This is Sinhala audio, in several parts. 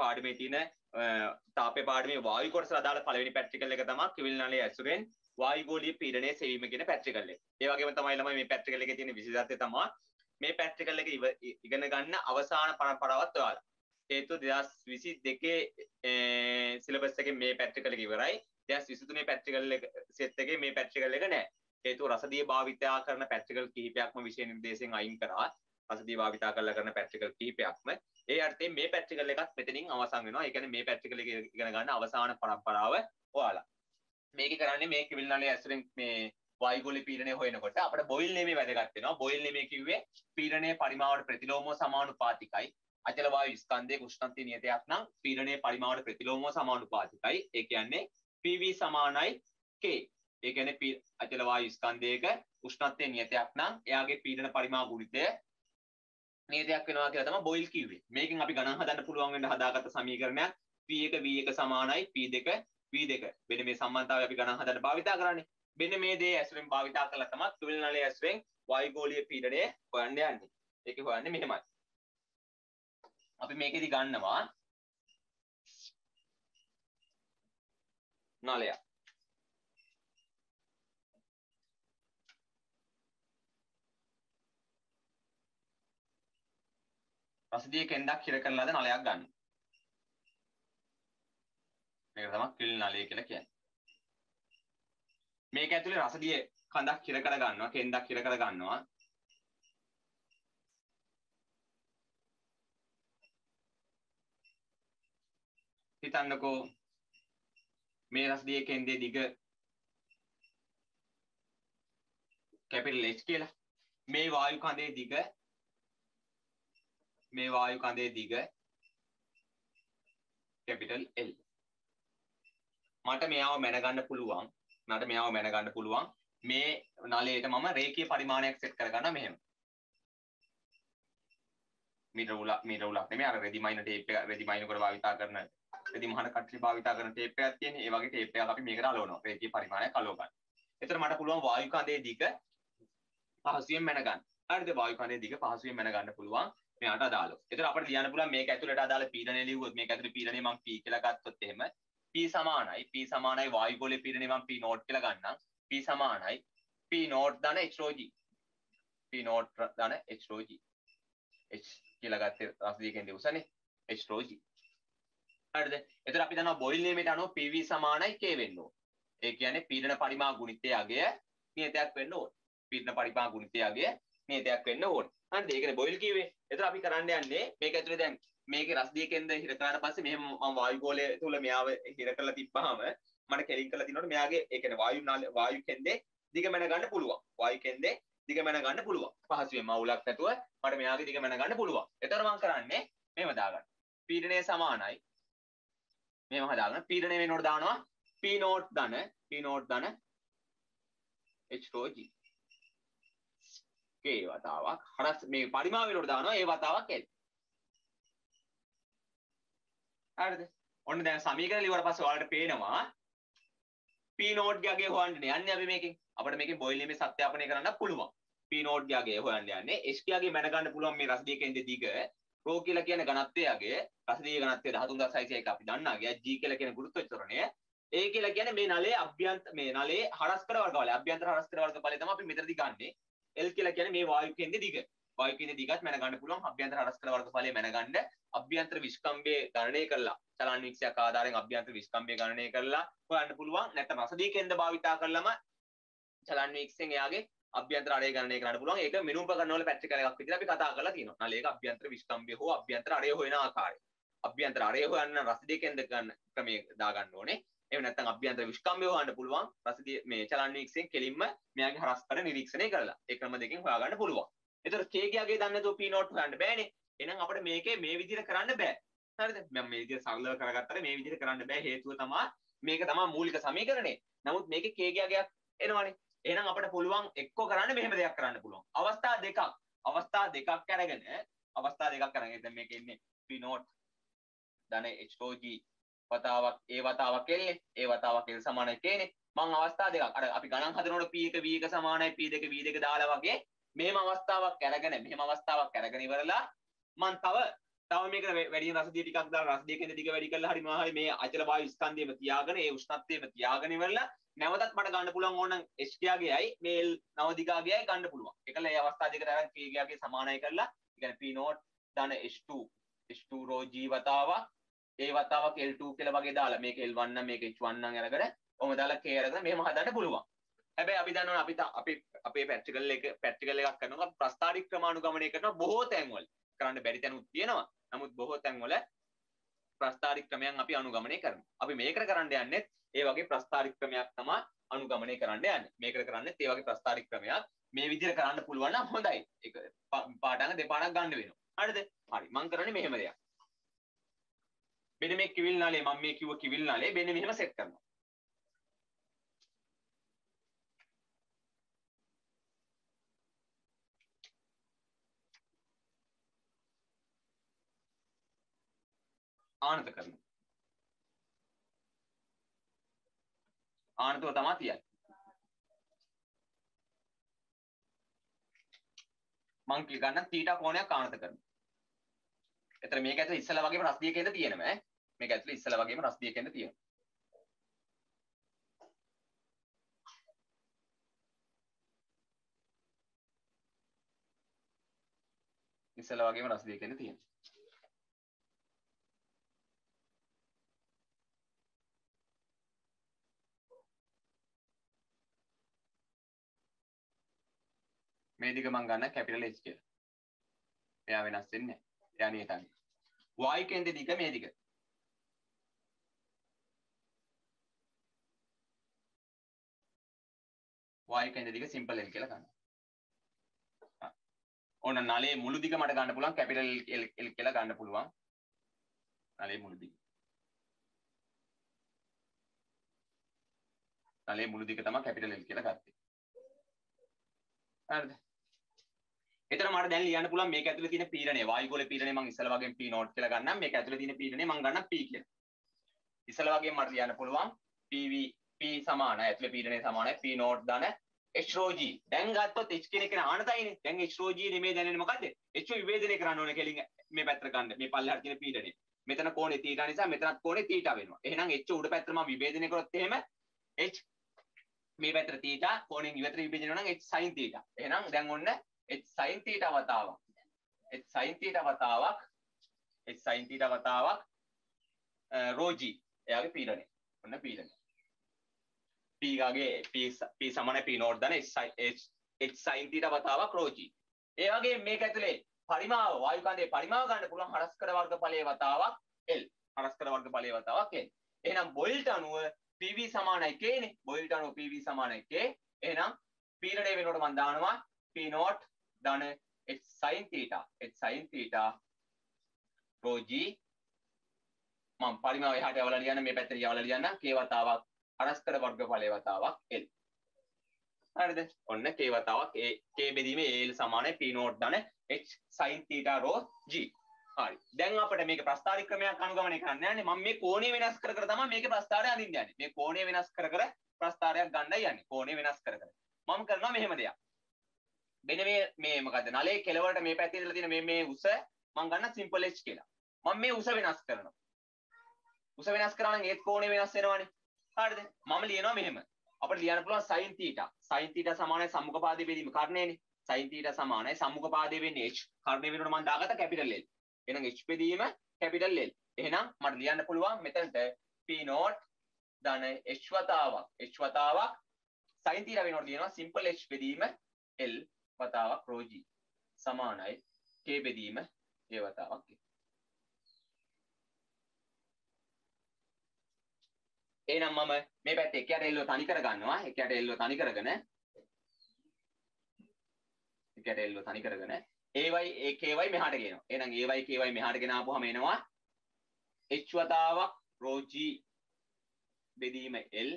පාඩමේ තියෙන තාපේ පාඩමේ වායු කොටස අදාළ පළවෙනි පැට්‍රිකල් එක තමයි කිවිල් නලයේ ඇසුරෙන් වායු ගෝලීය පීඩනය සෙවීම කියන පැට්‍රිකල් එක. ඒ වගේම තමයි ළමයි මේ පැට්‍රිකල් එකේ තියෙන විශේෂත්වය තමයි මේ පැට්‍රිකල් එක ඉගෙන ගන්න අවසාන පරම්පරාවත් ඔයාලා. හේතුව 2022 සිලබස් එකේ මේ පැට්‍රිකල් එක ඉවරයි. 2023 පැට්‍රිකල් එක සෙට් එකේ මේ පැට්‍රිකල් එක නැහැ. හේතුව රසදිය භාවිතා කරන පැට්‍රිකල් කිහිපයක්ම විෂය නිර්දේශයෙන් අයින් කරා. රසදිය භාවිතා කරලා කරන පැට්‍රිකල් කිහිපයක්ම ඒ අර්ථයෙන් මේ පැට්‍රිකල් එකත් මෙතනින් අවසන් වෙනවා. ඒ කියන්නේ මේ පැට්‍රිකල් එක ඉගෙන ගන්න අවසාන පරම්පරාව ඔයාලා. මේක කරන්නේ මේ කිවිල් නලයේ ඇසුරෙන් මේ වායුගෝලීය පීඩනය හොයනකොට අපිට බොයිල් නෙමෙයි වැදගත් වෙනවා. බොයිල් නෙමෙයි කිව්වේ පීඩනයේ පරිමාවට ප්‍රතිලෝමව සමානුපාතිකයි. අචල වායු ස්කන්ධයේ උෂ්ණත්වයේ නියතයක් නම් පීඩනයේ පරිමාවට ප්‍රතිලෝමව සමානුපාතිකයි. ඒ කියන්නේ PV සමානයි K. ඒ කියන්නේ අචල වායු ස්කන්ධයක උෂ්ණත්වයේ නියතයක් නම් එයාගේ පීඩන පරිමා ගුණිතය නියතයක් වෙනවා කියලා තමයි බොයිල් කිව්වේ. මේකෙන් අපි ගණන් හදන්න පුළුවන් වෙන හදාගත්ත සමීකරණයක් P1 V1 සමානයි P2 V2. මෙන්න මේ සම්බන්ධතාවය අපි ගණන් හදන්න භාවිතා කරන්නේ. මෙන්න මේ දේ ඇසුරෙන් භාවිතා කරලා තමයි කිවිල් නලයේ ඇසුරෙන් වායුගෝලීය පීඩනය හොයන්න යන්නේ. ඒක හොයන්නේ මෙහෙමයි. අපි මේකෙදි ගන්නවා නලය. රසදිය කෙන්දක් හිර කරලාද නලයක් ගන්න. මේක තමයි කිවිල් නලය කියලා කියන්නේ. මේක ඇතුලේ රසදිය කඳක් හිර කර ගන්නවා, කෙන්දක් හිර කර ගන්නවා. හිතන්නකෝ මේ රසදිය කෙන්දේ දිග කැපිටල් H කියලා. මේ වායු කඳේ දිග කැපිටල් L. මට මෙයාව මැනගන්න පුළුවන්. මේ නලයට මම රේඛීය පරිමාණයක් සෙට් කරගන්නවා මෙහෙම. මීටර උලක් නෙමෙයි අර රෙදි මයින ටේප් එක රෙදි මයින කොට භාවිතා කරන රෙදි මහන කට්ටිය භාවිතා කරන ටේප් එකක් තියෙන්නේ. ඒ වගේ ටේප් එකක් අපි මේකට අලවනවා. රේඛීය පරිමාණයක් අලව ගන්න. එතකොට මට පුළුවන් වායු කඳේ දිග පහසුවෙන් මැනගන්න. හරිද? වායු කඳේ දිග පහසුවෙන් මැනගන්න පුළුවන් මෙයාට අදාළව. එතකොට අපිට ලියන්න පුළුවන් මේක ඇතුළට අදාළ පීඩනය ලිව්වොත් මේක ඇතුළේ පීඩනය මම P කියලා ගත්තොත් එහෙම P සමානයි වායුගෝලීය පීඩනය මම P නෝට් කියලා ගන්නම්. P සමානයි P නෝට් ධන H rho g. P note ධන H rho g. H කියලා ගත්තේ රසදිය කෙන්දේ උසනේ H rho g. හරිද? එතකොට අපි දන්නවා බොයිල් නියමයට අනුව PV සමානයි K වෙන්න ඕන. ඒ කියන්නේ පීඩන පරිමා ගුණිතයේ අගය නියතයක් වෙන්න ඕන. පීඩන පරිමා ගුණිතයේ අගය නියතයක් වෙන්න ඕන. හරිද? ඒකනේ බොයිල් කිව්වේ. එතකොට අපි කරන්න යන්නේ මේක ඇතුලේ දැන් මේකේ රසදිය කෙන්ද හිර කරාට පස්සේ මෙහෙම මම වායුගෝලය තුල මෙයාව හිර කරලා තිබ්බහම මට කෙලින් කරලා තිනකොට මෙයාගේ ඒ කියන්නේ වායු කෙන්දේ දිග මැන ගන්න පුළුවන්. වායු කෙන්දේ දිග මැන ගන්න පුළුවන්. පහසුවෙන් මවුලක් නැතුව මට මෙයාගේ දිග මැන ගන්න පුළුවන්. එතකොට මම කරන්නේ මෙහෙම දාගන්න. පීඩනය සමානයි. මෙහෙම හදාගන්න. පීඩනය වෙනකොට දානවා P නෝට් ධන H rho g. K වතාවක්. හරස් මේ පරිමාව වෙනකොට දානවා ඒ වතාවක් L. හරිද? ඔන්න දැන් සමීකරණ ලියුවාට පස්සේ ඔයාලට පේනවා P නෝට් ගේ අගය හොයන්න යන්නේ අපි මේකෙන්. අපිට මේකෙන් බොයිල් නෙමෙයි සත්‍යාපනය කරන්න පුළුවන්. P නෝට් ගේ අගය හොයන්න යන්නේ. H ගේ අගය මැන ගන්න පුළුවන් මේ රසදිය කෙන්දේ දිග. ρ කියලා කියන ඝනත්වයේ අගය, රසදිය ඝනත්වය 13.6 අපි දන්නා ගියා. G කියලා කියන ගුරුත්ව චලනය. A කියලා කියන්නේ මේ නලයේ හරස්කර වර්ගඵලය. අභ්‍යන්තර හරස්කර වර්ගඵලය තමයි අපි මෙතනදී ගන්නෙ. L කියලා කියන්නේ මේ වායු කෙන්දේ දිග. වායු කෙන්දේ දිගත් මැන ගන්න පුළුවන්. අභ්‍යන්තර හරස්කර වර්ගඵලය මැන ගන්න අභ්‍යන්තර විස්කම්භය ගණනය කරලා චලන වික්ෂයක් ආධාරයෙන් අභ්‍යන්තර විස්කම්භය ගණනය කරලා හොයන්න පුළුවන්. නැත්නම් රසදිය කෙන්ද භාවිතා කරලම චලන වික්ෂයෙන් එයාගේ අභ්‍යන්තර අරය ගණනය කරන්න පුළුවන්. ඒක මිනුම් උපකරණ වල පැට්‍රිකල් එකක් විදිහට අපි කතා කරලා තියෙනවා. නලයක අභ්‍යන්තර විස්කම්භය හෝ අභ්‍යන්තර අරය හොයන ආකාරය. අභ්‍යන්තර අරය හොයන්න රසදිය කෙන්ද ගන්න ක්‍රමයේ දා ගන්න ඕනේ. එහෙම නැත්නම් අභ්‍යන්තර විස්කම්භය හොයන්න පුළුවන්. රසදිය මේ චලන වික්ෂයෙන් කෙලින්ම මෙයාගේ හරස්කඩ නිරීක්ෂණය කරලා. ඒ ක්‍රම දෙකෙන් හොයාගන්න පුළුවන්. ඒතර K ගේ අගය දන්නේ නැතුව P නෝට් හොයන්න බෑනේ. එහෙනම් අපිට මේකේ මේ විදිහට කරන්න බෑ. හරිද? මම මේ විදිහට සරලව කරගත්තාට මේ විදිහට කරන්න බෑ. හේතුව තමයි මේක තමයි මූලික සමීකරණය. නමුත් මේකේ K ගේ අගයක් එනවනේ. එහෙනම් අපිට පුළුවන් එක්ක කරන්න මෙහෙම දෙයක් කරන්න පුළුවන්. අවස්ථා දෙකක් අරගෙන දැන් මේකේ ඉන්නේ P නෝට් ධන H rho g වතාවක් ඒ වතාවක් L ඒ වතාවක් L සමානයි Kනේ. මම අවස්ථා දෙකක් අර අපි ගණන් හදනකොට P1 V1 සමානයි P2 V2 දාලා වගේ මෙහෙම අවස්ථාවක් අරගෙන ඉවරලා මම තව තව මේක වැඩි රසදිය ටිකක් දාලා රසදිය කෙඳ ටික වැඩි කරලා හරි මොනවා හරි මේ අචල වායු ස්කන්ධයම තියාගෙන ඒ උෂ්ණත්වයම තියාගෙන ඉවරලා නැවතත් මට ගන්න පුළුවන් ඕන නම් H ගියාගේයි මේ නවදිකාගේයි ගන්න පුළුවන්. ඒකල ඒ අවස්ථා දෙකට අරන් K ගියාගේ සමානයි කරලා ඒ කියන්නේ P නෝට් ධන H2 රෝ G වතාවක් ඒ වතාවක් L2 කියලා වගේ දාලා මේක L1 නම් මේක H1 නම් අරගෙන ඔහොම දාලා K අරගෙන මෙහෙම හදන්න පුළුවන්. හැබැයි අපි දන්නවනේ අපි අපේ ප්‍රැක්ටිකල් එකක් කරනවා ප්‍රස්තාරික ක්‍රමානුගමනය කරනවා බොහෝ තැන්වල. කරන්න බැරි තැනුත් තියෙනවා. නමුත් බොහෝ තැන්වල ප්‍රස්තාරික ක්‍රමයන් අපි අනුගමනය කරනවා. අපි මේකට කරන්න යන්නේ ඒ වගේ ප්‍රස්තාරික ක්‍රමයක් තමයි අනුගමනය කරන්න යන්නේ. මේකට කරන්නේ ඒ වගේ ප්‍රස්තාරික ක්‍රමයක් මේ විදිහට කරන්න පුළුවන් නම් හොඳයි. ඒක පාඩම් දෙපාඩම් ගන්න වෙනවා. හරිද? හරි. මම කරන්නේ මෙහෙම දෙයක්. මෙන්න මේ කිවිල් නාලේ මම මේ කිව්ව කිවිල් නාලේ මෙන්න මෙහෙම සෙට් කරනවා. ආනත කරනවා. ආනතව තමයි තියන්නේ. මං කිය ගන්න තීටා කෝණයක් ආනත කරනවා. එතන මේක ඇතුලේ ඉස්සලා වගේම රස්දිය කෙන්ද තියෙනවා ඈ. මේක ඇතුලේ ඉස්සලා වගේම රස්දිය කෙන්ද තියෙනවා. ඉස්සලා වගේම රස්දිය කෙන්ද තියෙනවා. මේ දිග මම ගන්න කැපිටල් H කියලා. එයා වෙනස් වෙන්නේ නැහැ. එයා නියතයි. y කෙන්ද දිග මේ දිග. y කෙන්ද දිග සිම්පල් L කියලා ගන්නවා. ඕන නලේ මුළු දිග මට ගන්න පුළුවන් කැපිටල් L කියලා ගන්න පුළුවන්. නලේ මුළු දිග. නලේ මුළු දිග තමයි කැපිටල් L කියලා ගත්තේ. හරිද? එතන මට දැන් ලියන්න පුළුවන් මේක ඇතුලේ තියෙන පීඩනය වායුගෝලීය පීඩනය මම ඉස්සලා වගේම P නෝට් කියලා ගන්නම් මේක ඇතුලේ තියෙන පීඩනය මම ගන්නම් P කියලා. ඉස්සලා වගේම මට ලියන්න පුළුවන් PV P සමානයි ඇතුලේ පීඩනය සමානයි P නෝට් ධන H rho G. දැන් ගත්තොත් H කියන එක ආනතයිනේ. දැන් H rho G නෙමෙයි දැනෙන්නේ මොකද්ද? H විභේදනය කරන්න ඕනේ කෙලින් මේ පැත්තට ගන්න. මේ පල්ලෙහාට තියෙන පීඩනය. මෙතන කෝණේ θ නිසා මෙතනත් කෝණේ θ වෙනවා. එහෙනම් H උඩ පැත්තට මම විභේදනය කරොත් එහෙම H මේ පැත්තට θ කෝණයෙන් ඉවතට විභජනය වෙනවා නම් H sin θ. එහෙනම් දැන් ඔන්න H sin θ වතාවක් H sin θ වතාවක් H sin θ වතාවක් rho G එයාගේ පීඩනය. ඔන්න පීඩනය. P ගාගේ P සමානයි P නෝට් ධන H sin θ වතාවක් rho G. ඒ වගේ මේක ඇතුලේ පරිමාව වායු කන්දේ පරිමාව ගන්න පුළුවන් හරස්කඩ වර්ගඵලයේ වතාවක් L. හරස්කඩ වර්ගඵලයේ වතාවක් L. එහෙනම් බොයිල්ට අනුව PV සමානයි K නේ. බොයිල්ට අනුව PV සමානයි K. එහෙනම් පීඩනය වෙනකොට මම දානවා P නෝට් ධන H sin θ rho G මම පරිමාව එහාට යවලා ලියන්න මේ පැත්තට යවලා ලියන්න K වතාවක් හරස්කඩ වර්ගඵලයේ වතාවක් L. හරිද? ඔන්න K වතාවක් K බෙදීමේ L සමානයි P නෝට් ධන H sin θ rho G. හරි. දැන් අපිට මේක ප්‍රස්ථාරික ක්‍රමයක් අනුගමනය කරන්න යන්නේ. මම මේ කෝණය වෙනස් කර කර තමයි මේකේ ප්‍රස්ථාරය අඳින්න යන්නේ. මේ කෝණය වෙනස් කර කර ප්‍රස්ථාරයක් ගන්නයි යන්නේ. කෝණය වෙනස් කර කර. මම කරනවා මෙහෙම දෙයක්. මෙන්න මේ මොකද්ද? නලයේ කෙළවරට මේ පැත්තේ ඉඳලා තියෙන මේ උස මම ගන්න සිම්පල් H කියලා. මම මේ උස වෙනස් කරනවා. උස වෙනස් කරා නම් ඒත් කෝණය වෙනස් වෙනවනේ. හරිද? මම ලියනවා මෙහෙම. අපිට ලියන්න පුළුවන් sin θ. sin θ සමානයි සම්මුඛ පාදයේ බෙදීම කර්ණයනේ. sin θ සමානයි සම්මුඛ පාදයේ වෙන්නේ H. කර්ණය වෙනකොට මම දාගත්ත කැපිටල් L. එහෙනම් H බෙදීම කැපිටල් L. එහෙනම් මට ලියන්න පුළුවන් මෙතනට P නෝට් ධන H වතාවක් sin θ වෙනකොට ලියනවා සිම්පල් H බෙදීම L වතාවක් rho G සමානයි K බෙදීම A වතාවක් K. එහෙනම් මම මේ පැත්තේ එක යට L තනි කර ගන්නවා. එක යට L තනි කරගෙන AY KY මෙහාට ගේනවා. එහෙනම් AY KY මෙහාට ගෙන ආපුවාම එනවා H වතාවක් rho G බෙදීම L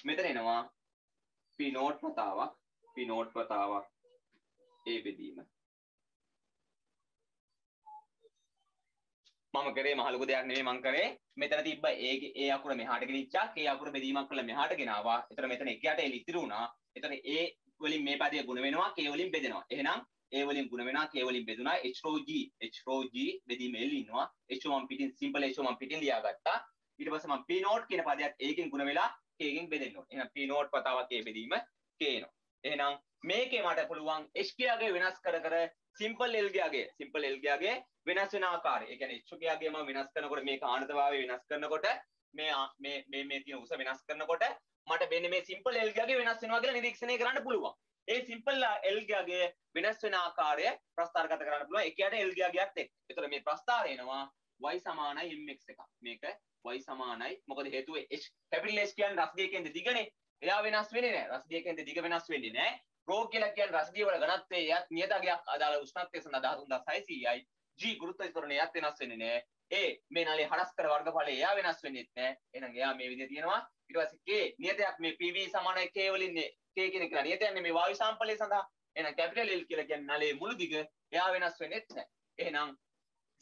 මෙතන එනවා P නෝට් වතාවක් A බෙදීම මම කරේ මහ ලොකු දෙයක් නෙමෙයි මම කරේ මෙතන තිබ්බ A අකුර මෙහාට ගෙනිච්චා K අකුර බෙදීමක් කළා මෙහාට ගෙනාවා. එතන මෙතන එක යට L ඉතිරි වුණා. එතන A වලින් මේ පදය ගුණ වෙනවා k වලින් බෙදෙනවා. එහෙනම් a වලින් ගුණ වෙනවා k වලින් බෙදුනා h g බෙදීම l ඉන්නවා. h මම පිටින් සිම්පල් h මම පිටින් ලියාගත්තා. ඊට පස්සේ මම p නෝට් කියන පදයට a කින් ගුණ වෙලා k කින් බෙදෙන්න ඕනේ. එහෙනම් p නෝට් වතාවක් a බෙදීම k එනවා. එහෙනම් මේකේ මට පුළුවන් h ගේ වෙනස් කර කර සිම්පල් l ගේ වෙනස් වෙන ආකාරය. ඒ කියන්නේ h ගේ මම වෙනස් කරනකොට මේක ආනතභාවය වෙනස් කරනකොට මේ තියෙන උස වෙනස් කරනකොට මට මෙන්න මේ සිම්පල් l ගේ වෙනස් වෙනවා කියලා නිරීක්ෂණය කරන්න පුළුවන්. ඒ සිම්පල් l ගේ වෙනස් වෙන ආකාරය ප්‍රස්ථාරගත කරන්න පුළුවන්. ඒ කියන්නේ l ගයක් එක්ක. ඒතර මේ ප්‍රස්ථාරය එනවා y සමානයි mx එකක්. මේක y සමානයි. මොකද හේතුව h කැපිටල් h කියන්නේ රස්දියකින් දිගනේ. එයා වෙනස් වෙන්නේ නැහැ. රස්දියකින් දිග වෙනස් වෙන්නේ නැහැ. රෝ කියලා කියන්නේ රස්දිය වල ඝනත්වය යත් නියතගයක් අදාළ උෂ්ණත්වය සඳහා 13600යි. g ගුරුත්වාකර්ෂණය යත් වෙනස් වෙන්නේ නැහැ. a මේ නලේ හරස් කර වර්ගඵලය එයා වෙනස් වෙන්නේ නැහැ. එහෙනම් එයා මේ විදිහට තියෙනවා. ඊට පස්සේ k නියතයක් මේ pv සමානයි k වලින් k කියන එක නියතයක් මේ වායු සාම්පලය සඳහා. එහෙනම් කැපිටල් l කියලා කියන්නේ නලේ මුළු දිග එයා වෙනස් වෙන්නේ නැහැ. එහෙනම්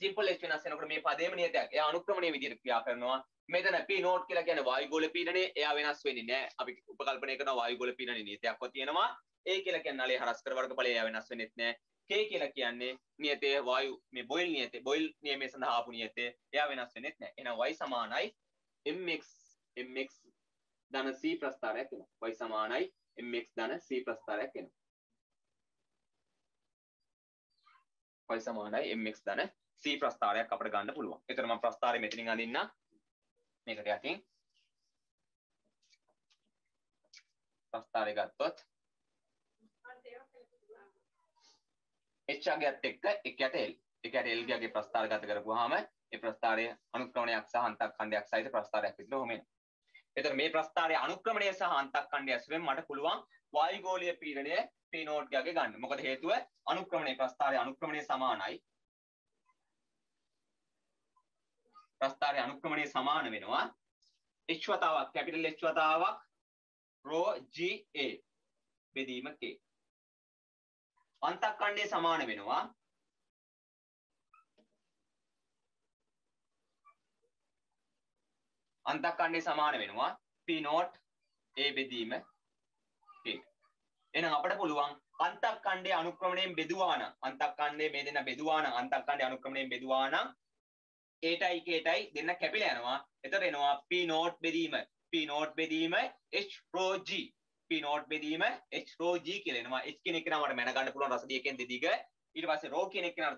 සිම්පල් h වෙනස් වෙනකොට මේ පදේම නියතයක්. එයා අනුක්‍රමණීය විදිහට ක්‍රියා කරනවා. මෙතන p නෝට් කියලා කියන්නේ වායු ගෝල පීඩනය එයා වෙනස් වෙන්නේ නැහැ. අපි උපකල්පනය කරනවා වායු ගෝල පීඩනයේ නියතයක්ව තියෙනවා. a කියලා කියන්නේ නලයේ හරස් කර වර්ගඵලය එයා වෙනස් වෙන්නේ නැහැ. k කියලා කියන්නේ නියතයේ වායු මේ බොයිල් නියතේ බොයිල් නියමයේ සඳහා ආපු නියතේ එයා වෙනස් වෙන්නේ නැහැ. එහෙනම් y සමානයි mx ධන c ප්‍රස්ථාරයක් වෙනවා. y සමානයි mx ධන c ප්‍රස්ථාරයක් වෙනවා. y සමානයි mx ධන c ප්‍රස්ථාරයක් අපිට ගන්න පුළුවන්. ඒතර මම ප්‍රස්ථාරය මෙතනින් අඳින්න. මේකට යටින් ප්‍රස්ථාරය ගත්තොත් h අගයත් එක්ක එකට l. එකට l ගියගේ ප්‍රස්ථාර ගත කරපුවාම ඒ ප්‍රස්ථාරය අනුක්‍රමණයක් සහ අන්තක්ඛණ්ඩයක් සහිත ප්‍රස්ථාරයක් විදිහට හොම වෙනවා. එතකොට මේ ප්‍රස්ථාරයේ අනුක්‍රමණය සහ අන්තක්ඛණ්ඩය ඇසුරෙන් මට පුළුවන් වායුගෝලීය පීඩනය p නෝට් ගියගේ ගන්න. මොකද හේතුව අනුක්‍රමණය ප්‍රස්ථාරයේ අනුක්‍රමණය සමානයි. ප්‍රස්ථාරයේ අනුක්‍රමණය සමාන වෙනවා h වතාවක් කැපිටල් h වතාවක් rho g a බෙදීම k. අන්තක්ඛණ්ඩය සමාන වෙනවා p නෝට් a බෙදීම k. එහෙනම් අපිට පුළුවන් අන්තක්ඛණ්ඩයේ අනුක්‍රමණයෙන් බෙදුවා නම් අන්තක්ඛණ්ඩයේ මේ දෙන්න බෙදුවා නම් අන්තක්ඛණ්ඩයේ අනුක්‍රමණයෙන් බෙදුවා නම් a ටයි k ටයි දෙන්න කැපිලා යනවා. එතකොට එනවා p නෝට් බෙදීම h rho g p naught බෙදීම h rho g කියලා එනවා. h කියන එක නම් මට මැන ගන්න පුළුවන් රසදියකින් දෙදිග. ඊට පස්සේ rho කියන එක නම්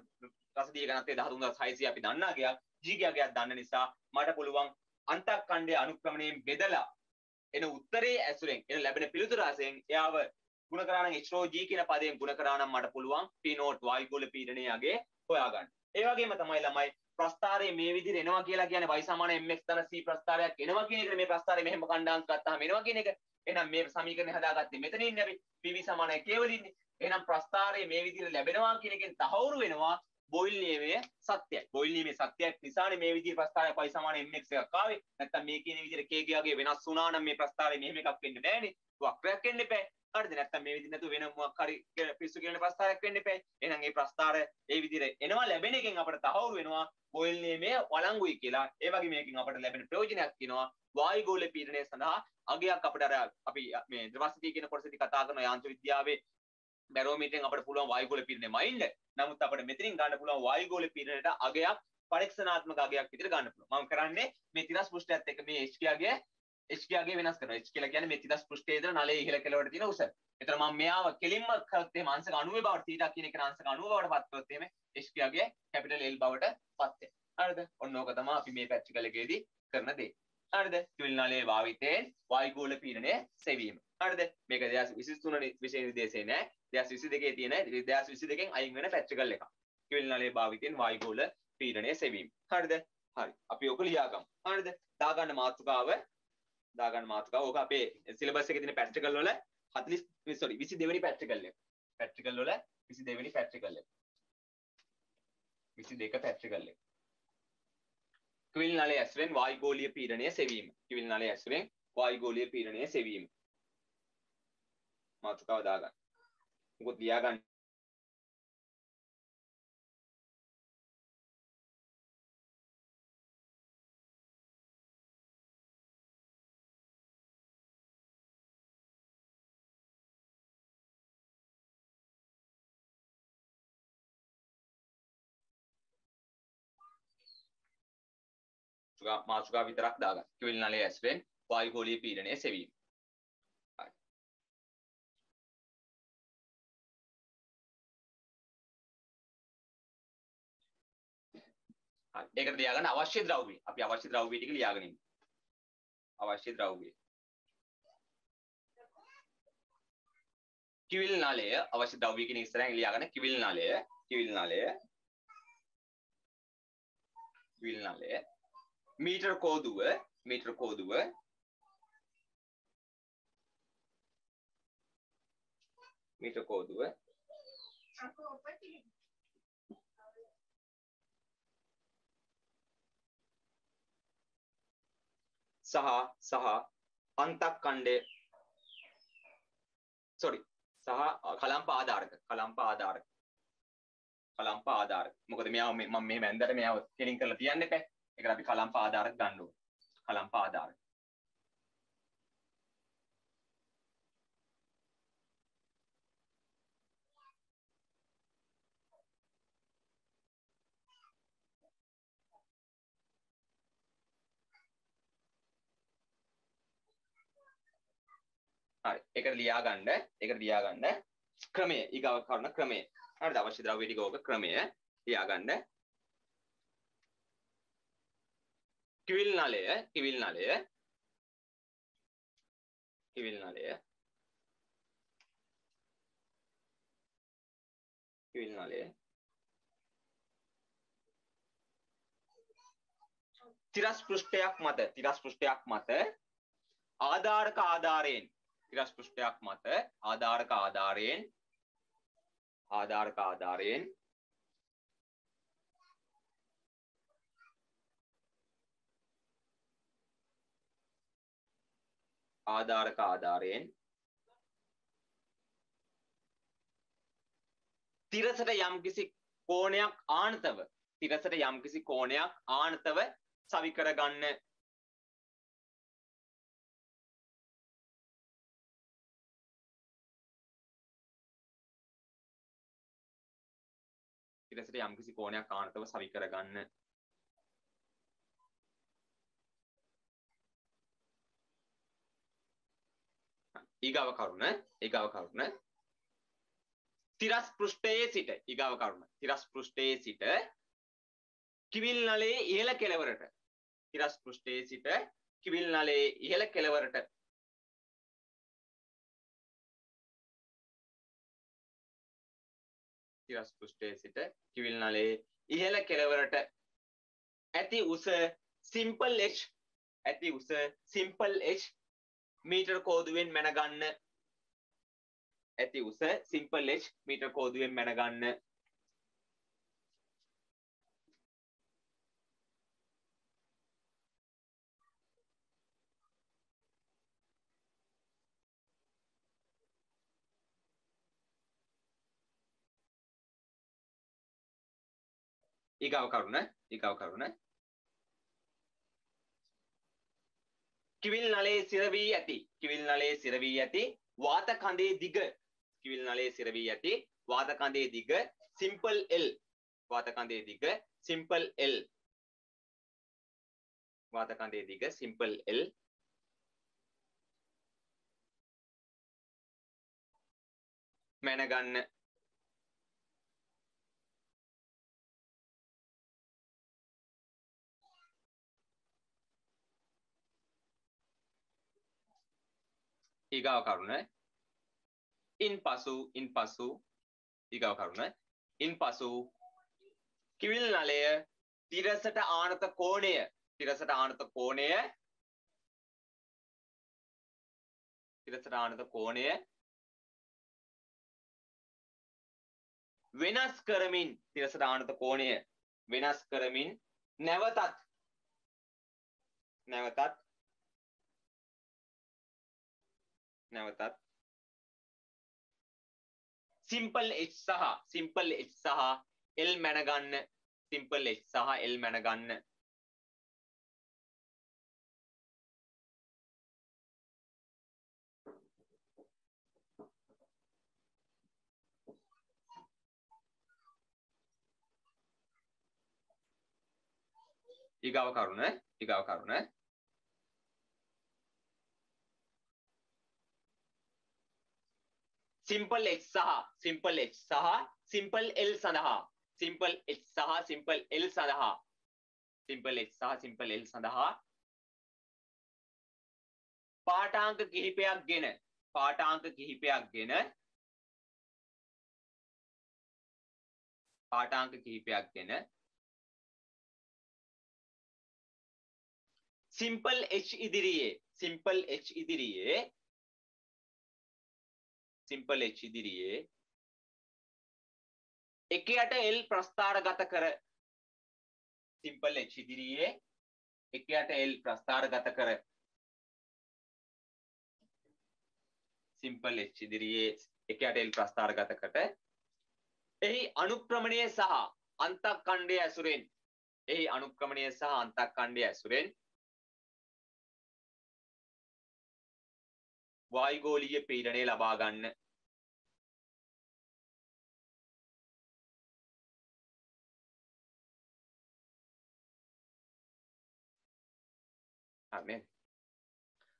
රසදිය ගණන්තේ 13600 අපි දන්නා ගියා. g ගියක් දන්න නිසා මට පුළුවන් අන්තක්ඛණ්ඩයේ අනුක්‍රමණයෙන් බෙදලා එන උත්තරේ ඇසුරෙන් එන ලැබෙන පිළිතුර ආසෙන් එයාව ගුණ කරා නම් h rho g කියන පදයෙන් ගුණ කරා නම් මට පුළුවන් p නෝට් වායුගෝල පීඩනය යගේ හොයාගන්න. ඒ වගේම තමයි ළමයි ප්‍රස්ථාරයේ මේ විදිහට එනවා කියලා කියන්නේ y සමාන mx ධන c ප්‍රස්ථාරයක් එනවා කියන එක මේ ප්‍රස්ථාරයේ මෙහෙම කණ්ඩායම් ගත්තාම එනවා කියන එක. එහෙනම් මේ සමීකරණය හදාගත්තේ මෙතන ඉන්නේ අපි pv සමානයි k වලින් ඉන්නේ. එහෙනම් ප්‍රස්ථාරයේ මේ විදිහට ලැබෙනවා කියන එකෙන් තහවුරු වෙනවා බොයිල් නියමයේ සත්‍යයි. බොයිල් නියමයේ සත්‍යයක් නිසානේ මේ විදිහේ ප්‍රස්ථාරයක් y සමාන mx එකක් ආවේ. නැත්තම් මේ කියන විදිහට k ගියාගේ වෙනස් වුණා නම් මේ ප්‍රස්ථාරයේ මෙහෙම එකක් වෙන්න බෑනේ. වක්‍රයක් වෙන්න එපා. හරිද? නැත්තම් මේ විදිහට නැතුව වෙන මොකක් හරි පිස්සු කියන ප්‍රස්ථාරයක් වෙන්න එපා. එහෙනම් මේ ප්‍රස්ථාරය ඒ විදිහට එනවා ලැබෙන එකෙන් අපිට තහවුරු වෙනවා බොයිල් නියමයේ වළංගුයි කියලා. ඒ වගේ මේකෙන් අපිට ලැබෙන ප්‍රයෝජනයක් තියෙනවා වායුගෝල පීඩනය සඳහා අගයක් අපිට අර අපි මේ ද්‍රවස්තිය කියන කොටසදී කතා කරන යාන්ත්‍ර විද්‍යාවේ බැරෝමීටරෙන් අපිට පුළුවන් වායුගෝල පීඩනය මයින්ඩ්. නමුත් අපිට මෙතනින් ගන්න පුළුවන් වායුගෝල පීඩනයට අගයක් පරීක්ෂණාත්මක අගයක් විදිහට ගන්න පුළුවන්. මම කරන්නේ මේ තිරස් පෘෂ්ඨයත් එක්ක මේ h කියාගේ වෙනස් කරනවා. h කියලා කියන්නේ මේ තිරස් පෘෂ්ඨයේ ඉඳලා නලයේ ඉහළ කෙළවරට තියෙන උස. එතන මම මෙයාව කෙලින්ම කරත් එහෙම අංශක 90 බවට θ කියන එක අංශක 90 බවට පත් කරොත් එහෙම h කියාගේ කැපිටල් L බවට පත් වෙනවා. හරිද? ඔන්න ඕක තමයි අපි මේ පැච්චිකල් එකේදී කරන දේ. හරිද? ටිවිල් නලයේ භාවිතයෙන් වායුගෝල පීඩනය සෙවීම. හරිද? මේක 2023 විෂය නිර්දේශේ නෑ. 2022 තියෙන 2022 න් අයින් වෙන පැච්චිකල් එකක්. ටිවිල් නලයේ භාවිතයෙන් වායුගෝල පීඩනය සෙවීම. හරිද? හරි. අපි ඔක ලියාගමු. හරිද? දාගන්න මාතෘකාව ඕක අපේ සිලබස් එකේ තියෙන පැච්චිකල් වල 22 වෙනි පැච්චිකල් එක. පැච්චිකල් වල 22 වෙනි පැච්චිකල් එක. 22 පැච්චිකල් එක. ටිවිල් නලයේ ඇසුරෙන් වායුගෝලීය පීඩනය සෙවීම. ටිවිල් නලයේ ඇසුරෙන් වායුගෝලීය පීඩනය සෙවීම. මාතෘකාව දාගන්න. මොකද ලියාගන්න මාතෘකාව විතරක් දාගන්න. කිවිල් නලයේ ඇසුරෙන් වායුගෝලීය පීඩනය සෙවීම. හරි. ඒකට ලියාගන්න අවශ්‍ය ද්‍රව්‍ය. අපි අවශ්‍ය ද්‍රව්‍ය ටික ලියාගෙන ඉමු. අවශ්‍ය ද්‍රව්‍ය. කිවිල් නලය අවශ්‍ය ද්‍රව්‍ය කියන ඉස්සරහින් ලියාගන්න කිවිල් නලය මීටර කෝදුව සහ අන්තක්ඛණ්ඩය සහ කලම්ප ආධාරක මොකද මෙයාව මම මෙහෙම ඇඳලා මෙයාව කෙලින් කරලා තියන්න එපා. ඒකට අපි කලම්ප ආධාරක ගන්න ඕනේ. කලම්ප ආධාරක. හරි. ඒකට ලියාගන්න ක්‍රමය ඊගව කරන ක්‍රමය. හරිද? අවශ්‍ය ද්‍රව්‍ය ටික ඕක ක්‍රමය ලියාගන්න. කිවිල් නලය තිරස් පෘෂ්ඨයක් මත ආධාරක ආධාරයෙන් තිරසට යම්කිසි කෝණයක් ආනතව සවි කරගන්න. තිරසට යම්කිසි කෝණයක් ආනතව සවි කරගන්න. ඊගව කරුණ තිරස් පෘෂ්ඨයේ සිට කිවිල් නලයේ ඉහළ කෙළවරට ඇති උස සිම්පල් h මීටර කෝදුවෙන් මැනගන්න. ඊගව කරුණ කිවිල් නලයේ සිර වී ඇති වාත කඳේ දිග සිම්පල් L මැනගන්න. ඊගව කරුණ ඉන්පසු කිවිල් නලය තිරසට ආනත කෝණය වෙනස් කරමින් නැවතත් සිම්පල් h සහ L මැනගන්න. ඊගාව කරුණ simple h සහ simple h සහ simple l සඳහා simple h සහ simple l සඳහා simple h සහ simple l සඳහා පාඨාංක කිහිපයක් ගෙන simple h ඉදිරියේ එකයට l ප්‍රස්ථාරගත කර simple h ඉදිරියේ එකයට l ප්‍රස්ථාරගත කර simple h ඉදිරියේ එකයට l ප්‍රස්ථාරගත කට එහි අනුක්‍රමණය සහ අන්තක්ඛණ්ඩය ඇසුරෙන් වායුගෝලීය පීඩනය ලබා ගන්න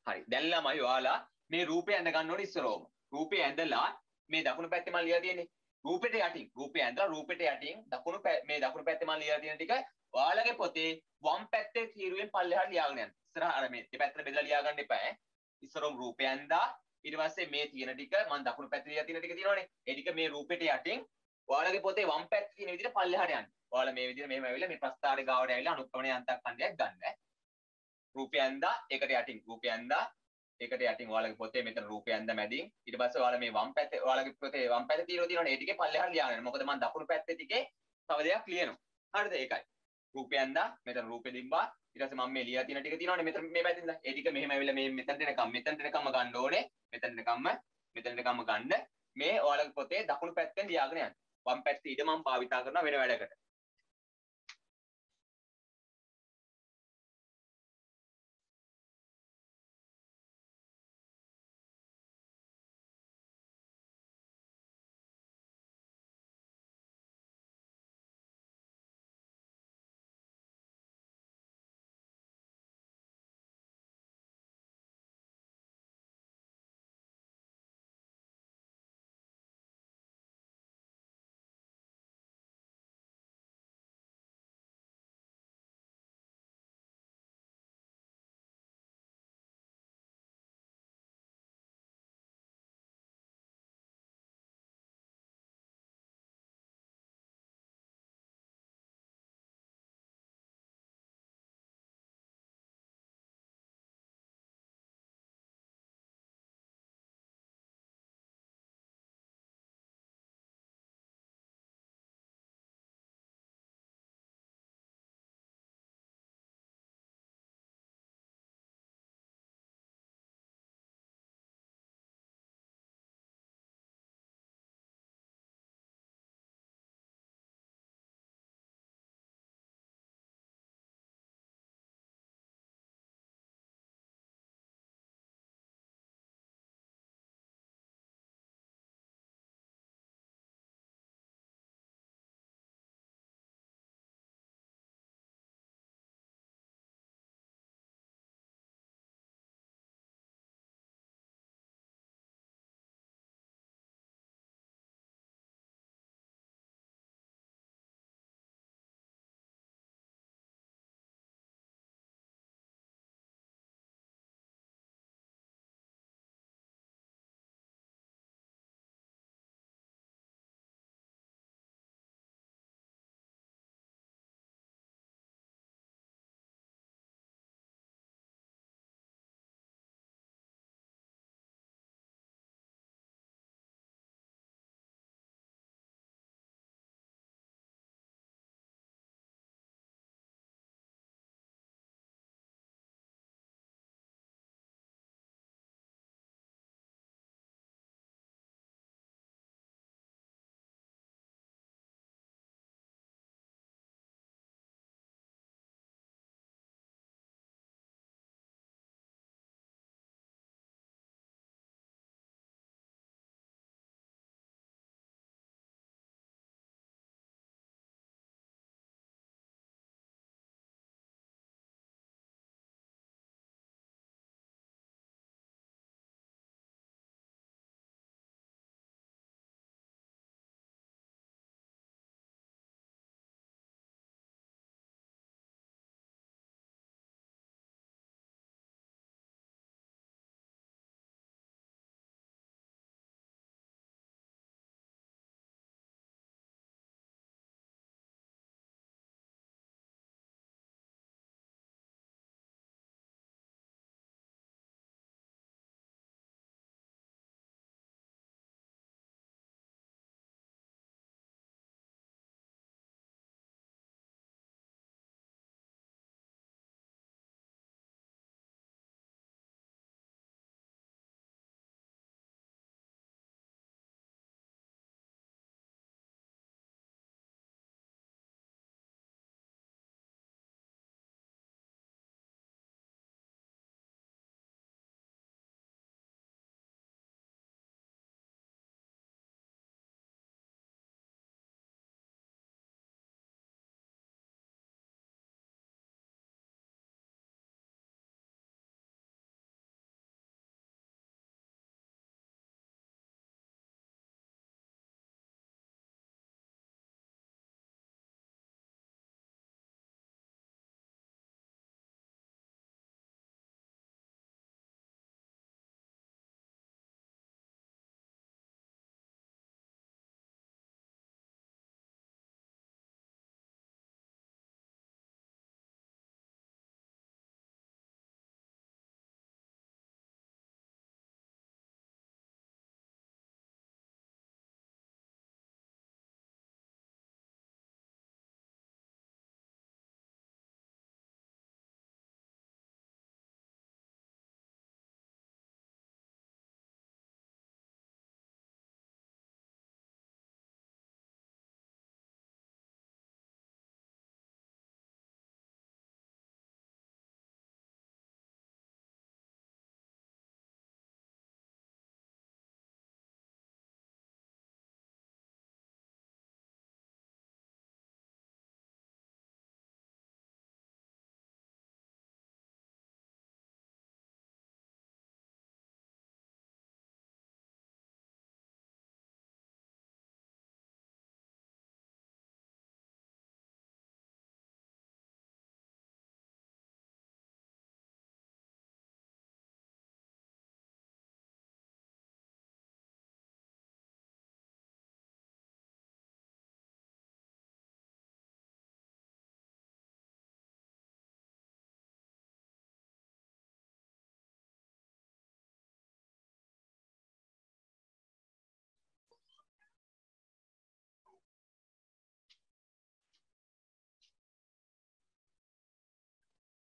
හරි දැන් ළමයි ඔයාලා මේ රූපය ඇඳ ගන්න ඕනේ ඉස්සරෝම රූපය ඇඳලා මේ දකුණු පැත්තේ මම ලියලා තියෙන්නේ රූපෙට යටින් රූපය ඇඳලා රූපෙට යටින් දකුණු පැත්තේ මම ලියලා තියෙන ටික ඔයාලගේ පොතේ වම් පැත්තේ තීරුවෙන් පල්ලෙහාට ලියාගෙන යන්න ඉස්සරහ අර මේ දෙපැත්තට බෙදලා ලියා ගන්න එපා ඉස්සරෝම රූපය ඇඳලා ඊට පස්සේ මේ තියෙන ටික මම දකුණු පැත්තේ ලියලා තියෙන ටික තියෙනවනේ ඒ ටික මේ රූපෙට යටින් ඔයාලගේ පොතේ වම් පැත්තේ තියෙන විදිහට පල්ලෙහාට යන්න ඔයාලා මේ විදිහට මෙහෙම ඇවිල්ලා මේ ප්‍රස්ථාරේ ගාවට ඇවිල්ලා අනුක්‍රමණය අන්තක්ඛණ්ඩයක් ගන්න රූපය ඇඳලා ඒකට යටින් ඔයාලගේ පොතේ මෙතන රූපය ඇඳ මැදින් ඊට පස්සේ ඔයාලා මේ වම් පැත්තේ ඔයාලගේ පොතේ වම් පැත්තේ තියෙනවනේ ඒ ටිකේ පල්ලෙහාට ලියාගෙන මොකද මම දකුණු පැත්තේ ටිකේ තව දෙයක් ලියනවා හරිද ඒකයි රූපය ඇඳලා මෙතන රූපෙ දිම්බා ඊට පස්සේ මම මේ ලියලා තියෙන ටික තියෙනවනේ මෙතන මේ පැත්තේ ඉඳලා ඒ ටික මෙහෙම ඇවිල්ලා මේ මෙතනට එනකම් ගන්න ඕනේ මෙතනට එනකම් ගන්න මේ ඔයාලගේ පොතේ දකුණු පැත්තෙන් ලියාගෙන යන්න වම් පැත්තේ ඉඳ මම භාවිතා කරනවා වෙන වැඩකට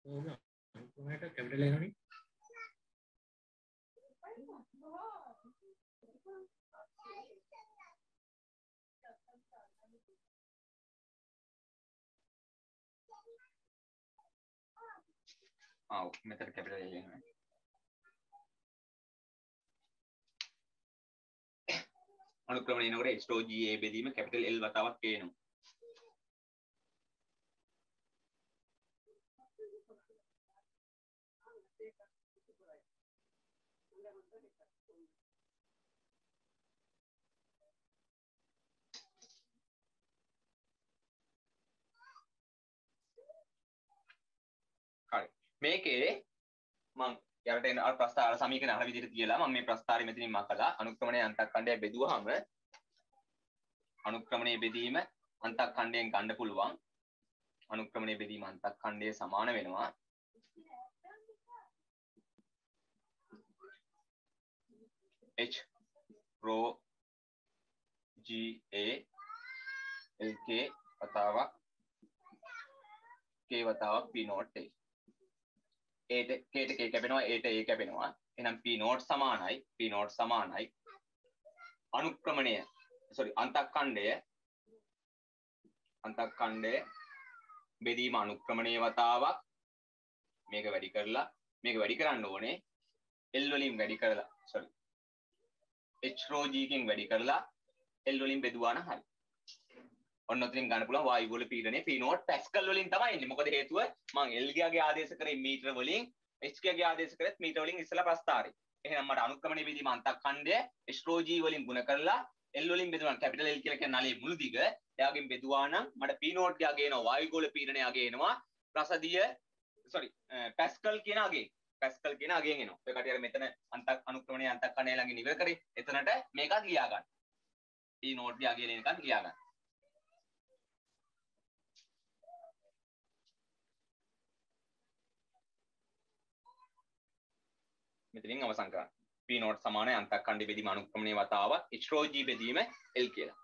අනුක්‍රමයට කැපිටල් එනවනේ. මෙතන කැපිටල් L එනවා. අනුක්‍රමණය එනකොට H rho G A බෙදීම කැපිටල් L වතාවක් එනවා. හරි. මේකේ මම යට එන අර ප්‍රස්තාර සමීකරණ අර විදිහට තියලා මම මේ ප්‍රස්තාරය මෙතනින් මකලා අනුක්‍රමණයේ අන්තක්ඛණ්ඩය බෙදුවාම අනුක්‍රමණයේ බෙදීම අන්තක්ඛණ්ඩයෙන් ගන්න පුළුවන්. අනුක්‍රමණයේ බෙදීම අන්තක්ඛණ්ඩයේ සමාන වෙනවා. H rho G A L K වතාවක් K වතාවක් P not A. K ට K කැපෙනවා A ට A කැපෙනවා. එහෙනම් P not සමානයි P not සමානයි අනුක්‍රමණය අන්තක්ඛණ්ඩය බෙදීම අනුක්‍රමණයේ වතාවක් මේක වැඩි කරලා මේක වැඩි කරන්න ඕනේ L වලින් වැඩි කරලා H rho G කින් වැඩි කරලා L වලින් බෙදුවා නම් හරි. ඔන්න ඔතනින් ගන්න පුළුවන් වායු ගෝල පීඩනය P not පැස්කල් වලින් තමයි එන්නේ. මොකද හේතුව මම L ගියාගේ ආදේශ කරේ මීටර වලින් H ගියාගේ ආදේශ කරේත් මීටර වලින් ඉස්සලා ප්‍රස්ථාරේ. එහෙනම් මට අනුක්‍රමණය බෙදීම අන්තක්ඛණ්ඩය H rho G වලින් ගුණ කරලා L වලින් බෙදුවා කැපිටල් L කියලා කියන්නේ නලයේ මුළු දිග. එයාගෙන් බෙදුවා නම් මට P not ගියාගේ එනවා වායු ගෝල පීඩනය යගේ එනවා. රසදිය පැස්කල් කියන අගේ. පැස්කල් කියන අගයෙන් එනවා. ඔය කටියට මෙතන අනුක්‍රමණයේ අන්තක්ඛණ්ඩය ළඟින් ඉවර කරේ. එතනට මේකත් ලියා ගන්න. P not ගියාගේ එන එකත් ලියා ගන්න. මෙතනින් අවසන් කරන්න. P not සමානයි අන්තක්ඛණ්ඩ බෙදීම අනුක්‍රමණයේ වතාවක් H rho G බෙදීම L කියලා.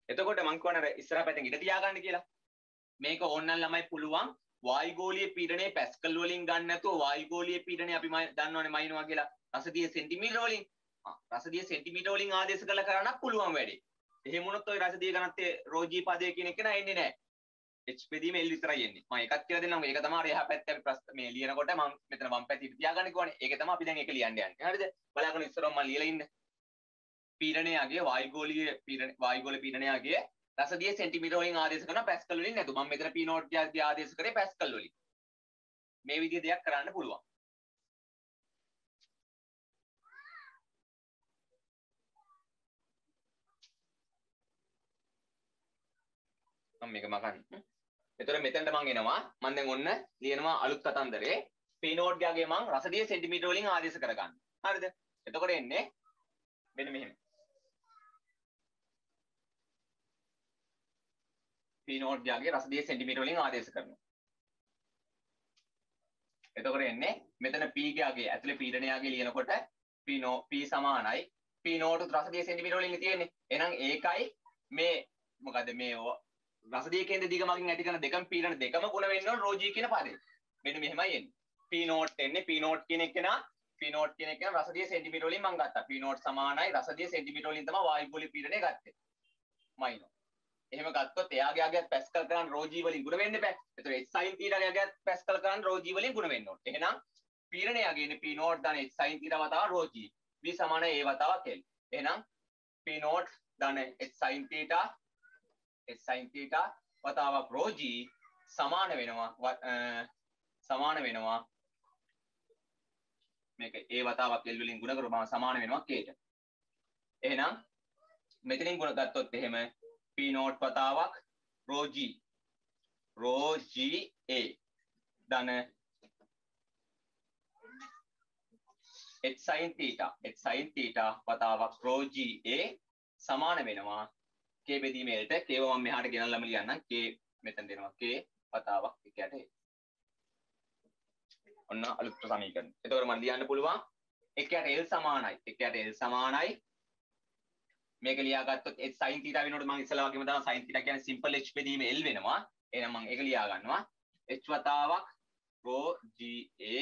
එතකොට මං කියවනේ ඉස්සරහ පැත්තෙන් ඉඳ තියාගන්න කියලා. මේක ඕනනම් ළමයි පුළුවන් වායුගෝලීය පීඩනයේ පැස්කල් වලින් ගන්න නැතුව වායුගෝලීය පීඩනය අපි දන්නවනේ මයින්නවා කියලා. රසදිය සෙන්ටිමීටර වලින්. රසදිය සෙන්ටිමීටර වලින් ආදේශ කරලා කරන්නත් පුළුවන් වැඩේ. එහෙම වුණොත් ඔය රසදිය ගණත්තේ රෝජී පදයේ කියන එක නෑ එන්නේ නෑ. H බෙදීම L විතරයි එන්නේ. මම එකක් කියලා දෙන්නම්. ඒක තමයි අර එහා පැත්තේ අපි මේ ලියනකොට මම මෙතන වම් පැත්තේ තියාගන්න කිව්වනේ. ඒක තමයි අපි දැන් ඒක ලියන්න යන්නේ. හරිද? බලාගෙන ඉස්සරහම මම ලියලා ඉන්න. පීඩනයගේ වායුගෝල පීඩනයගේ රසදිය සෙන්ටිමීටර වලින් ආදේශ කරන පැස්කල් වලින් නැතු. මම මෙතන P not ගියාගේ ආදේශ කරේ පැස්කල් වලින්. මේ විදිහේ දෙයක් කරන්න පුළුවන්. මම මේක මකන්න. එතකොට මෙතනට මම එනවා. මම දැන් ඔන්න ලියනවා අලුත් කතන්දරේ P not ගියාගේ මම රසදිය සෙන්ටිමීටර වලින් ආදේශ කරගන්න. හරිද? එතකොට එන්නේ මෙන්න මෙහෙම. P not ගියාගේ රසදිය සෙන්ටිමීටර වලින් ආදේශ කරනවා. එතකොට එන්නේ මෙතන P ගියාගේ ඇතුලේ පීඩනයගේ ලියනකොට P සමානයි P not රසදිය සෙන්ටිමීටර වලින් තියෙන්නේ. එහෙනම් ඒකයි මේ මොකද මේ රසදිය කේන්ද්‍ර දිග මගින් ඇති කරන දෙකම පීඩන දෙකම ගුණ වෙන්න ඕන ρg කියන පදේ. මෙන්න මෙහෙමයි එන්නේ. P not එන්නේ P not කියන එක නා රසදිය සෙන්ටිමීටර වලින් මම ගත්තා. P not සමානයි රසදිය සෙන්ටිමීටර වලින් තමයි වායුගෝලීය පීඩනය ගත්තේ. මයිනෝ. එහෙම ගත්තොත් එයාගේ අගයත් පැස්කල් කරන් ρg වලින් ගුණ වෙන්න බෑ. ඒතර h sin θ ගේ අගයත් පැස්කල් කරන් ρg වලින් ගුණ වෙන්න ඕනේ. එහෙනම් පීඩනය අගයනේ P not ධන h sin θ වතාව ρg. V සමාන a වතාවක් L. එහෙනම් P not ධන h sin θ වතාවක් ρg සමාන වෙනවා මේක a වතාවක් L වලින් ගුණ කරපුවම සමාන වෙනවා k ට. එහෙනම් මෙතනින් ගුණ ගත්තොත් එහෙම P not වතාවක් ρg a ධන h sin θ වතාවක් ρg a සමාන වෙනවා k බෙදීම l ට k මම මෙහාට ගෙනල්ලාම ලියන්නම් k මෙතන දෙනවා k වතාවක් 1ට l. ඔන්න අලුත් සමීකරණ. එතකොට මම ලියන්න පුළුවන් 1ට l සමානයි 1ට l සමානයි මේක ලියාගත්තොත් sin θ වෙනකොට මම ඉස්සලා වගේම දාන sin θ කියන්නේ simple h බෙදීම l වෙනවා. එහෙනම් මම ඒක ලියා ගන්නවා h වතාවක් rho g a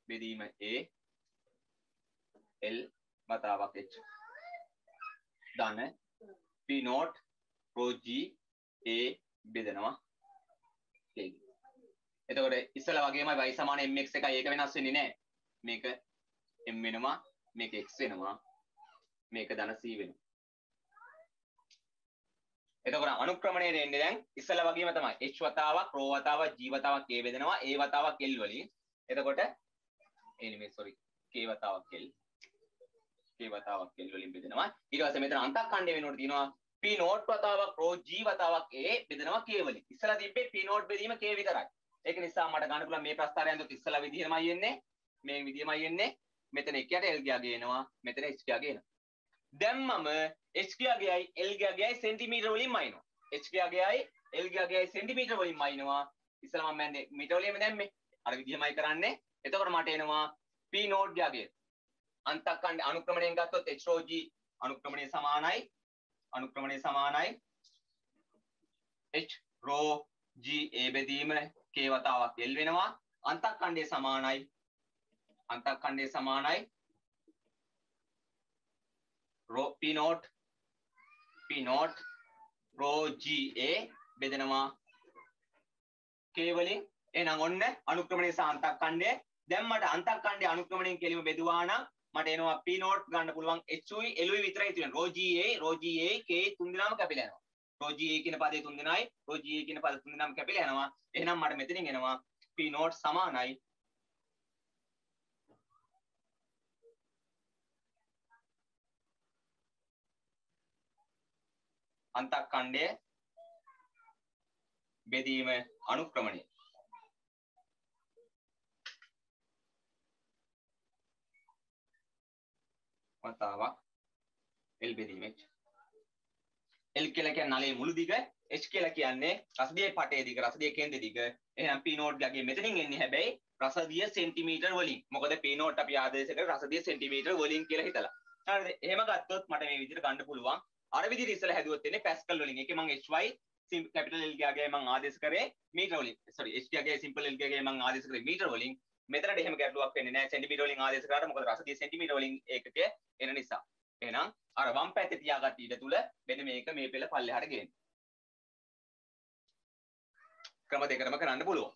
බෙදීම a l වතාවක් h ධන p not rho g a බෙදනවා k. එතකොට ඉස්සලා වගේමයි y සමාන mx එකයි ඒක වෙනස් වෙන්නේ නැහැ. මේක m වෙනවා මේක x වෙනවා මේක ධන c වෙනවා. එතකොට අනුක්‍රමණයට එන්නේ දැන් ඉස්සලා වගේම තමයි h වතාවක් rho වතාවක් g වතාවක් k බෙදනවා a වතාවක් l වලින්. එතකොට නෙමෙයි sorry k වතාවක් l වලින් බෙදනවා. ඊට පස්සේ මෙතන අන්තක්ඛණ්ඩය වෙනකොට තියෙනවා p not වතාවක් rho g වතාවක් a බෙදනවා k වලින්. ඉස්සලා තිබ්බේ p not බෙදීම k විතරයි. ඒක නිසා මට ගන්න පුළුවන් මේ ප්‍රස්තාරය ඇඳුත් ඉස්සලා විදිහමයි එන්නේ. මේ විදිහමයි එන්නේ. මෙතන 1ට l ගියාගේ එනවා. මෙතන h ගියාගේ එනවා. දැන් මම h ගියාගේයි l ගියාගේයි සෙන්ටිමීටර වලින් මයින්නවා. h ගියාගේයි l ගියාගේයි සෙන්ටිමීටර වලින් මයින්නවා. ඉස්සලා මම මන්නේ මීටර වලින්ම දැම්මේ. අර විදිහමයි කරන්නේ. එතකොට මට එනවා p not ගියාගේ අන්තක්ඛණ්ඩ අනුක්‍රමණයෙන් ගත්තොත් h rho g අනුක්‍රමණය සමානයි h rho g a බෙදීම k වතාවක් l වෙනවා. අන්තක්ඛණ්ඩය සමානයි rho p not rho g a බෙදෙනවා k වලින්. එහෙනම් ඔන්න අනුක්‍රමණය සහ අන්තක්ඛණ්ඩය. දැන් මට අන්තක්ඛණ්ඩය අනුක්‍රමණයෙන් කෙලිම බෙදුවා නම් මට එනවා p not ගන්න පුළුවන් h උයි l උයි විතරයි තියෙන්නේ. rho g a k තුන් දෙනාම කැපිලා යනවා. rho g a කියන පදේ තුන් දෙනයි rho g a කියන පද තුන් දෙනාම කැපිලා යනවා. එහෙනම් මට මෙතනින් එනවා p not සමානයි අන්තක්ඛණ්ඩය බෙදීම අනුක්‍රමණය වතාවක් l බෙදීම h. l කියලා කියන්නේ නලයේ මුළු දිග, h කියලා කියන්නේ රසදියේ පටේ දිග, රසදියේ කේන්ද්‍රයේ දිග. එහෙනම් p not ගගේ මෙතනින් එන්නේ හැබැයි රසදිය සෙන්ටිමීටර වලින්. මොකද p not අපි ආදේශ කරේ රසදිය සෙන්ටිමීටර වලින් කියලා හිතලා. හරිද? එහෙම ගත්තොත් මට මේ විදිහට ගන්න පුළුවන්. අර විදිහට ඉස්සලා හැදුවොත් එන්නේ පැස්කල් වලින්. ඒකේ මම hy capital L ගගේ මම ආදේශ කරේ මීටර වලින්. sorry h ගගේ simple L ගගේ මම ආදේශ කරේ මීටර වලින්. මෙතනට එහෙම ගැටලුවක් වෙන්නේ නැහැ සෙන්ටිමීටර වලින් ආදේශ කරාට. මොකද රසදිය සෙන්ටිමීටර වලින් ඒකකය එන නිසා. එහෙනම් අර වම් පැත්තේ තියාගත්ත ඊට තුල මෙන්න මේක මේ පෙළ පල්ලෙහාට ගේන්න. ක්‍රම දෙකකටම කරන්න පුළුවන්.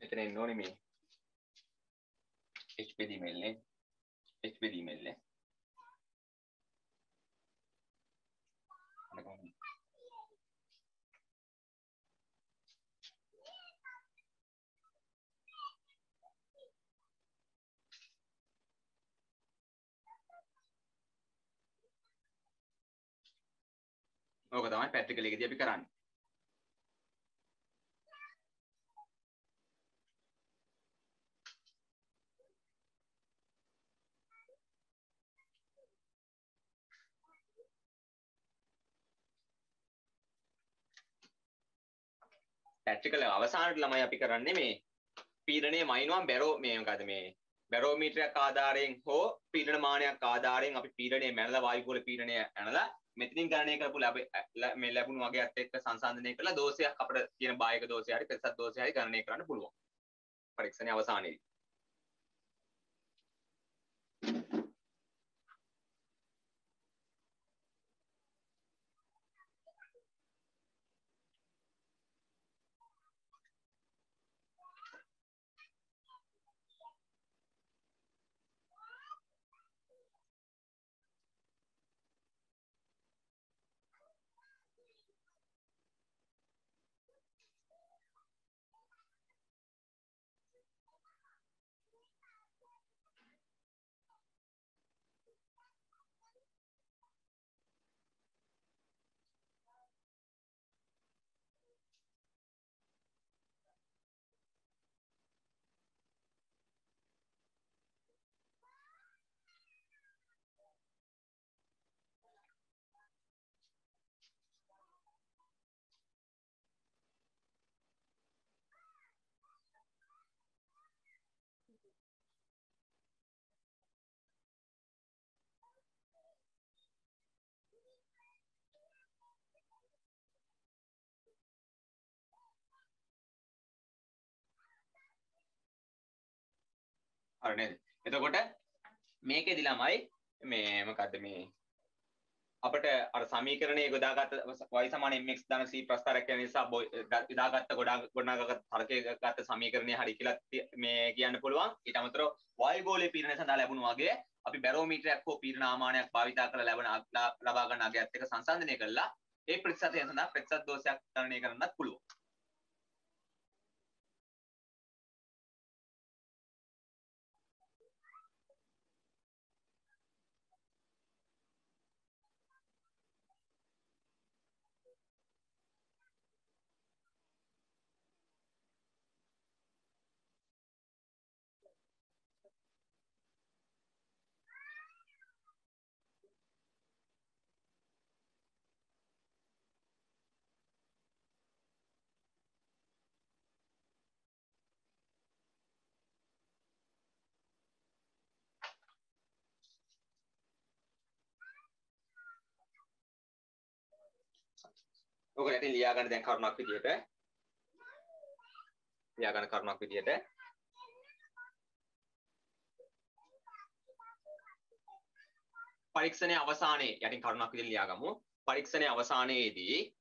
මෙතන එන්න ඕනේ මේ h බෙදීම l නේ h බෙදීම l නේ ඕක තමයි ප්‍රැක්ටිකල් එකේදී අපි කරන්නේ. පැට්‍රිකල් අවසානට ළමයි අපි කරන්නේ මේ පීඩනය මයින්නවා බැරෝ මේ මොකද මේ බැරෝමීටරයක් ආධාරයෙන් හෝ පීඩන මානයක් ආධාරයෙන් අපි පීඩනය මැනලා වායුගෝල පීඩනය ඇනලා මෙතනින් ගණනය කරපු මේ ලැබුණු වගේත් එක්ක සංසන්දනය කරලා දෝෂයක් අපිට තියෙන බාහිර දෝෂය හරි ප්‍රතිශත දෝෂය හරි ගණනය කරන්න පුළුවන් පරීක්ෂණයේ අවසානයේදී. හරි නේද? එතකොට මේකෙදි ළමයි මේ මොකද්ද මේ අපිට අර සමීකරණයේ යොදාගත්ත y සමාන mx ධන c ප්‍රස්ථාරයක් යන නිසා යොදාගත්ත ගොඩනගාගත් තරකයේ ගත්ත සමීකරණය හරි කියලා මේ කියන්න පුළුවන්. ඊට අමතරව වායුගෝලීය පීඩනය සඳහා ලැබුණු වගේ අපි බැරෝමීටරයක් හෝ පීඩන ආමානයක් භාවිතා කරලා ලබා ගන්න අගයත් එක්ක සංසන්දනය කළා ඒ ප්‍රතිශතය සඳහා ප්‍රතිශත දෝෂයක් ගණනය කරන්නත් පුළුවන්. ඔක ඉතින් ලියා ගන්න දැන් කරුණක් විදියට පරීක්ෂණයේ අවසානයේ යටින් කරුණක් විදියට ලියාගමු. පරීක්ෂණයේ අවසානයේදී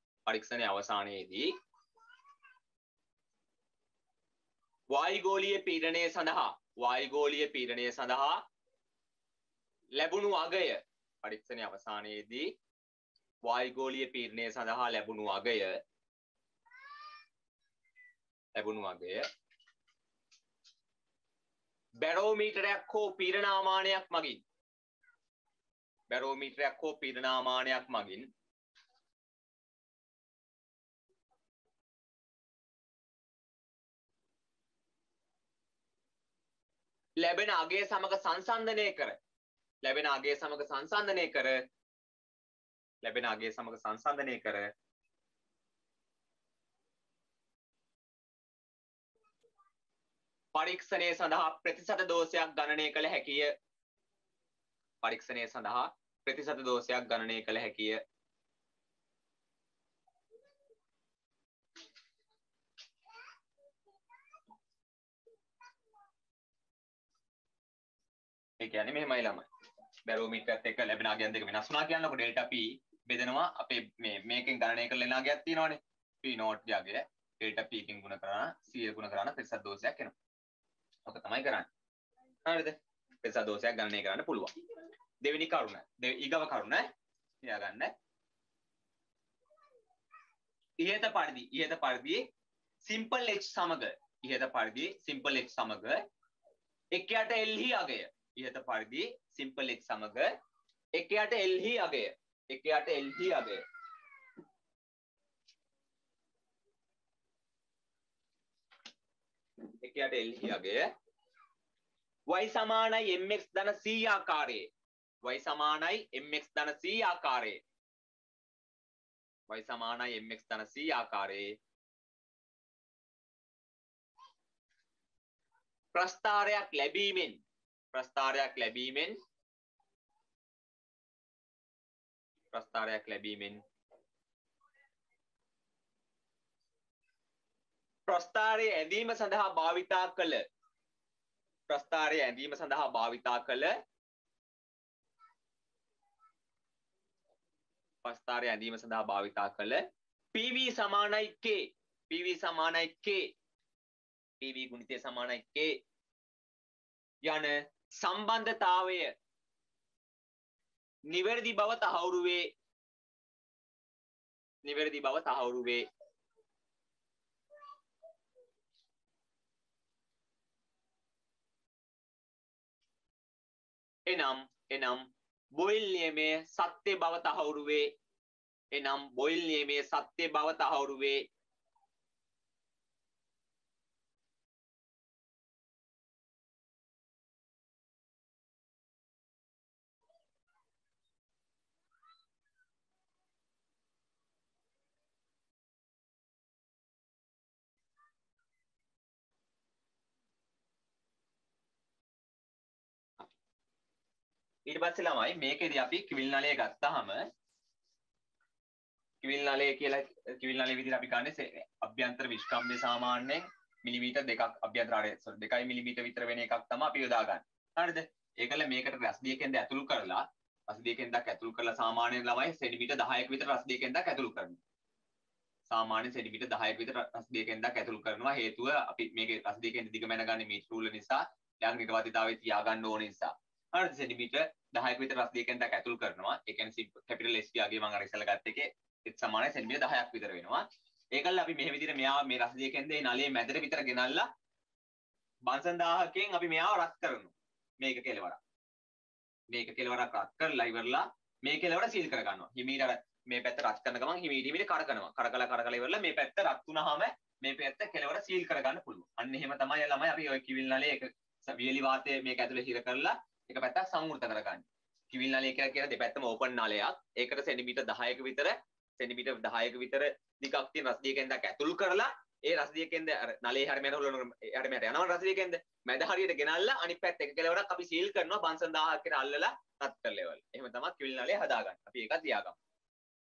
වායුගෝලීය පීඩනය සඳහා ලැබුණු අගය පරීක්ෂණයේ අවසානයේදී වායුගෝලීය පීඩනය සඳහා ලැබුණු අගය බැරෝමීටරයක් හෝ පීඩනාමානයක් මගින් ලැබෙන අගය සමග සංසන්දනය කර පරීක්ෂණය සඳහා ප්‍රතිශත දෝෂයක් ගණනය කළ හැකිය. ඒ කියන්නේ මෙහෙමයි ළමයි. බැරෝමීටරයත් එක්ක ලැබෙන අගයන් දෙක වෙනස් වුණා කියනකොට ඩෙල්ටා P බෙදෙනවා අපේ මේකෙන් ගණනය කරලා එන අගයක් තියෙනවානේ. P නෝට් අගය ඩෙල්ටා P කින් ගුණ කරා 100 ගුණ කරා ප්‍රතිශත දෝෂයක් එනවා. ඔක තමයි කරන්නේ. හරිද? ප්‍රතිශත දෝෂයක් ගණනය කරන්න පුළුවන්. දෙවෙනි කරුණ. ඊගව කරුණ තියාගන්න. ඉහත පරිදි simple h සමග එකයට එල්හි අගය y සමානයි mx ධන c ආකාරයේ ප්‍රස්ථාරයක් ලැබීමෙන් ප්‍රස්ථාරයක් ලැබීමෙන් ප්‍රස්ථාරයක් ලැබීමෙන් ප්‍රස්ථාරය ඇඳීම සඳහා භාවිතා කළ ප්‍රස්ථාරය ඇඳීම සඳහා භාවිතා කළ ප්‍රස්ථාරය ඇඳීම සඳහා භාවිතා කළ PV සමානයි K PV සමානයි K PV ගුණිතය සමානයි K යන සම්බන්ධතාවය නිවැරදි බව තහවුරු වේ නිවැරදි බව තහවුරු වේ එනම් බොයිල් නියමයේ සත්‍ය බව තහවුරු වේ එනම් බොයිල් නියමයේ සත්‍ය බව තහවුරු වේ ඊට පස්සේ ළමයි මේකෙදි අපි කිවිල් නලය ගත්තාම කිවිල් නලය කියලා කිවිල් නලය විදිහට අපි ගන්නේ අභ්‍යන්තර විස්කම්භය සාමාන්‍යයෙන් මිලිමීටර් 2ක් අභ්‍යන්තර ආරය 2 මිලිමීටර් විතර වෙන එකක් තමයි අපි යොදා ගන්න. හරිද? ඒකල මේකට රස්දිය කෙන්ද ඇතුළු කරලා රස්දිය කෙන්දක් ඇතුළු කරලා සාමාන්‍යයෙන් ළමයි සෙන්ටිමීටර් 10ක විතර රස්දිය කෙන්දක් ඇතුළු කරනවා. සාමාන්‍ය සෙන්ටිමීටර් 10ක විතර රස්දිය කෙන්දක් ඇතුළු කරනවා. හේතුව අපි මේකේ රස්දිය කෙන්ද දිග මැන ගන්න මීටර රූල නිසා යාගේ නිර්වාදිතාවය තියාගන්න ඕන නිසා. හරිද? සෙන්ටිමීටර් 10ක විතර රස්දිය කෙන්දක් ඇතුළු කරනවා. ඒ කියන්නේ කැපිටල් S ගේ මම අර ඉස්සෙල්ලා ගත්ත එකේ ඒත් සමානයි සෙන්ටිමීටර් 10ක් විතර වෙනවා. ඒකල්ල අපි මෙහෙ විදිහට මෙයා මේ රස්දිය කෙන්ද මේ නලයේ මැදට විතර ගෙනල්ලා බන්සන් 1000කින් අපි මෙයාව රත් කරනවා. මේක කෙලවරක්. මේක කෙලවරක් රත් කරලා ඉවරලා මේ කෙලවර සීල් කර ගන්නවා. හිමීට අර මේ පැත්ත රත් කරන ගමන් හිමීට කරකනවා. කරකලා ඉවරලා මේ පැත්ත රත් වුණාම මේ පැත්ත කෙලවර සීල් කර ගන්න පුළුවන්. අන්න එහෙම තමයි ළමයි අපි ඔය කිවිල් නලයේ එක වියලි වාතය මේක ඇතුලේ හිර කරලා එක පැත්තක් සංවෘත කරගන්නේ. කිවිල් නලය කියලා දෙපැත්තම ඕපන් නලයක්. ඒකට සෙන්ටිමීටර් 10ක විතර දිගක් තියෙන රස්දිය කෙන්දක් ඇතුල් කරලා ඒ රස්දිය කෙන්ද අර නලයේ හැරමෙන හොලන හැරමෙට යනවා රස්දිය කෙන්ද මැද හරියට ගෙනල්ලා අනිත් පැත්ත එක කෙලවරක් අපි සීල් කරනවා බන්සන් 1000ක් කියලා අල්ලලා රත් කරලා ඉවරයි. එහෙම තමයි කිවිල් නලය හදාගන්නේ. අපි ඒකත් ලියාගමු.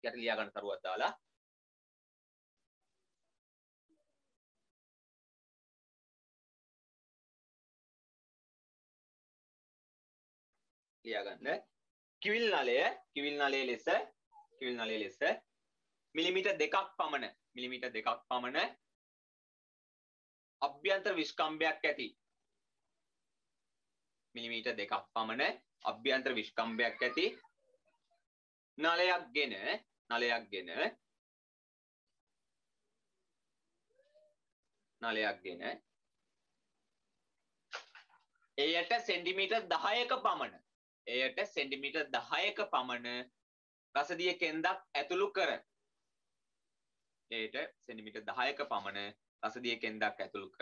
යට ලියා ගන්න තරුවක් දාලා ලියා ගන්න. කිවිල් නලය ලෙස මිලිමීටර් 2ක් පමණ අභ්‍යන්තර විස්කම්භයක් ඇති මිලිමීටර් 2ක් පමණ අභ්‍යන්තර විස්කම්භයක් ඇති නලයක් ගෙන එයට සෙන්ටිමීටර් 10ක පමණ රසදිය කෙන්දක් ඇතුළු කර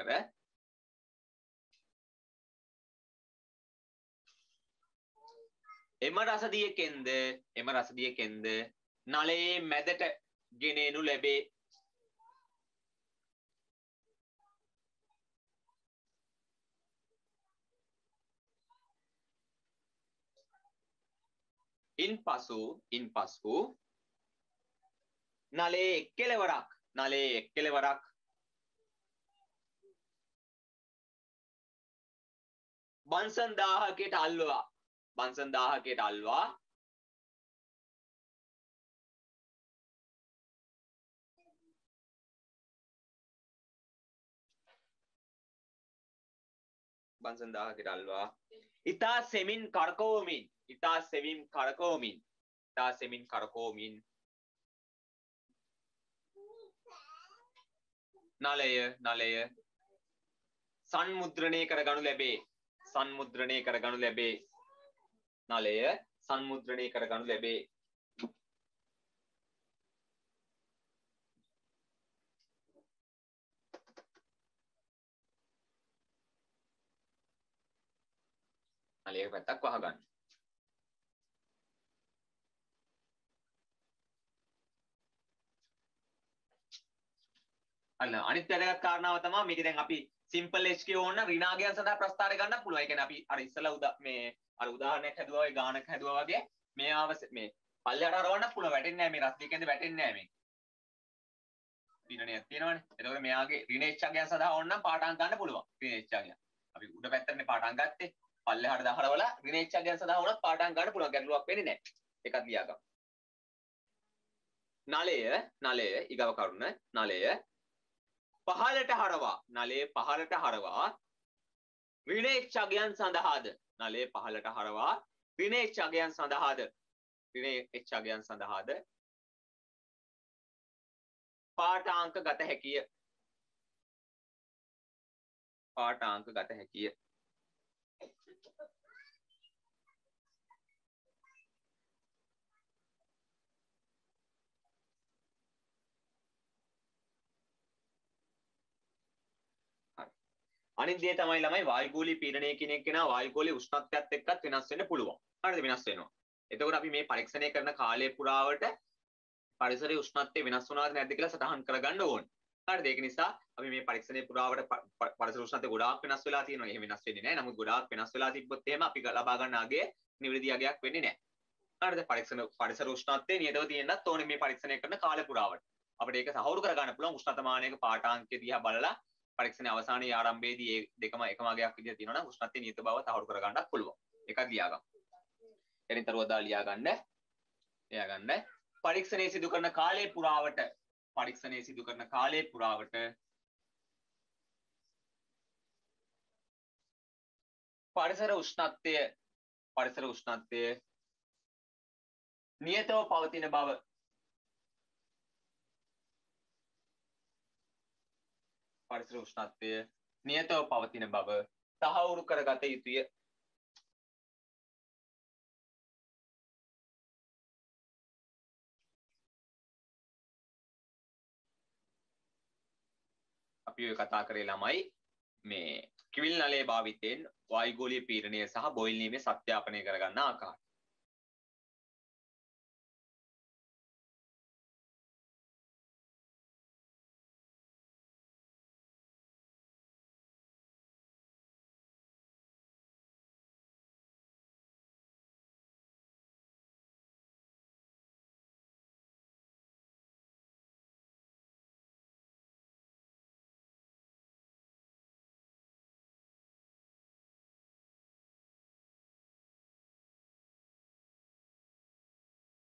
එම රසදිය කෙන්ද නලයේ මැදට ගෙනෙනු ලැබේ. ඉන්පසු නලයේ එක් කෙළවරක් බන්සන් 1000කට අල්වා ඉතා සෙමින් කරකවමින් නලය සංමුද්‍රණය කරගනු ලැබේ. නලයක පැත්තක් වහගන්න. අනිත් වැදගත් කාරණාව තමයි මේක දැන් අපි සිම්පල් HK ඕන ඍණාගයන් සඳහා ප්‍රස්ථාරය ගන්න පුළුවන්. ඒ කියන්නේ අපි අර ඉස්සලා උදාහරණයක් හැදුවා වගේ ගානක් හැදුවා වගේ මේ පල්ලයට හරවන්න පුළුවන්. වැටෙන්නේ නැහැ මේ රත් දෙකෙන්ද වැටෙන්නේ නැහැ මේ. පීඩනයක් තියෙනවනේ. එතකොට මෙයාගේ ඍණ HK සඳහා ඕන නම් පාඩම් ගන්න පුළුවන්. ඍණ HK. අපි උඩ පැත්තටනේ පාඩම් ගත්තේ. පල්ලෙහාට දහරවලා ඍණ HK සඳහා ඕනත් පාඩම් ගන්න පුළුවන්. ගැටලුවක් වෙන්නේ නැහැ. එකක් ලියා ගමු. නලය ඊගව කරුණ නලය පහළට හරවා ඍණ HKයන් සඳහාද නලය පහළට හරවා ඍණ HKයන් සඳහාද පාඨාංක ගත හැකිය. අනිත් දේ තමයි ළමයි වායුගෝලීය පීඩනය කියන එක නා වායුගෝලීය උෂ්ණත්වයත් එක්කත් වෙනස් වෙන්න පුළුවන්. හරිද? වෙනස් වෙනවා. එතකොට අපි මේ පරීක්ෂණය කරන කාලය පුරාවට පරිසරයේ උෂ්ණත්වය වෙනස් වුණාද නැද්ද කියලා සටහන් කරගන්න ඕනේ. හරිද? ඒක නිසා අපි මේ පරීක්ෂණය පුරාවට පරිසර උෂ්ණත්වය ගොඩාක් වෙනස් වෙලා තියෙනවා. එහෙම වෙනස් වෙන්නේ නැහැ. නමුත් ගොඩාක් වෙනස් වෙලා තිබ්බොත් එහෙම අපි ලබා ගන්න අගය නිවැරදි අගයක් වෙන්නේ නැහැ. හරිද? පරිසර උෂ්ණත්වය නියතව තියෙන්නත් ඕනේ මේ පරීක්ෂණය කරන කාලය පුරාවට. අපිට ඒක සහවුරු කරගන්න පුළුවන් උෂ්ණතමානයක පාඨාංකය දිහා බලලා පරීක්ෂණයේ අවසානයේ ආරම්භයේදී මේ දෙකම එකම අගයක් විදිහට තියෙනවා නම් උෂ්ණත්වයේ නියත බව තහවුරු කරගන්නත් පුළුවන්. එකක් ලියා ගන්න. එතනින් තරුවදා ලියා ගන්න. පරීක්ෂණයේ සිදු කරන කාලය පුරාවට පරිසර උෂ්ණත්වය නියතව පවතින බව තහවුරු කරගත යුතුය. අපි ඔය කතා කරේ ළමයි මේ කිවිල් නලයේ භාවිතයෙන් වායුගෝලීය පීඩනය සහ බොයිල් වීමේ සත්‍යාපනය කරගන්න ආකාරය.